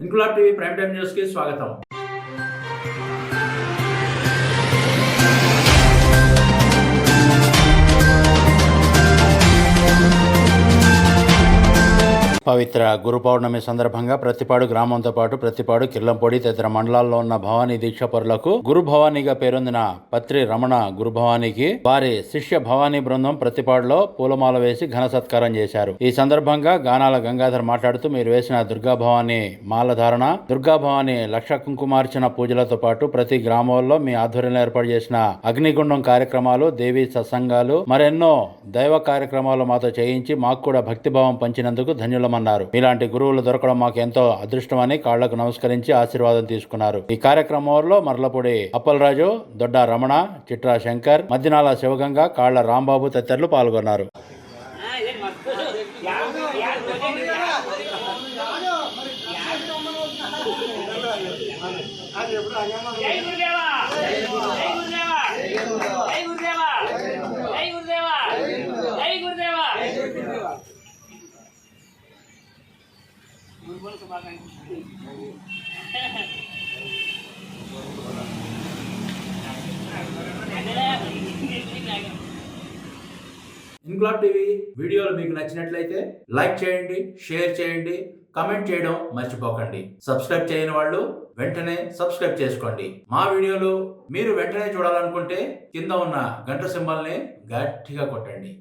Inquilab TV prime time news కి స్వాగతం. పవిత్ర గురు పౌర్ణమి సందర్భంగా ప్రతిపాడు గ్రామంతో పాటు ప్రతిపాడు, కిర్లంపొడి తదితర మండలాల్లో ఉన్న భవానీ దీక్షపరులకు గురు భవానీగా పేరొందిన పత్రి రమణ గురు భవానీకి వారి శిష్య భవానీ బృందం ప్రతిపాడులో పూలమాల వేసి ఘన సత్కారం చేశారు. ఈ సందర్భంగా గానాల గంగాధర్ మాట్లాడుతూ, మీరు వేసిన దుర్గా భవానీ మాల ధారణ, దుర్గా భవానీ లక్ష కుంకుమార్చన పూజలతో పాటు ప్రతి గ్రామంలో మీ ఆధ్వర్యంలో ఏర్పాటు చేసిన అగ్నిగుండం కార్యక్రమాలు, దేవీ సత్సంగాలు, మరెన్నో దైవ కార్యక్రమాలు మాతో చేయించి మాకు కూడా భక్తిభావం పంచినందుకు ధన్యులమన్నారు. ఇలాంటి గురువులు దొరకడం మాకు ఎంతో అదృష్టమని కాళ్లకు నమస్కరించి ఆశీర్వాదం తీసుకున్నారు. ఈ కార్యక్రమంలో మర్లపూడి అప్పలరాజు, దొడ్డ రమణ, చిట్రా శంకర్, మద్దినాల శివగంగ, కాళ్ల రాంబాబు తదితరులు పాల్గొన్నారు. ఇంక్లాబ్ టీవీ వీడియోలు మీకు నచ్చినట్లయితే లైక్ చేయండి, షేర్ చేయండి, కామెంట్ చేయడం మర్చిపోకండి. సబ్స్క్రైబ్ చేయని వాళ్ళు వెంటనే సబ్స్క్రైబ్ చేసుకోండి. మా వీడియోలు మీరు వెంటనే చూడాలనుకుంటే కింద ఉన్న గంట సింబల్ని గట్టిగా కొట్టండి.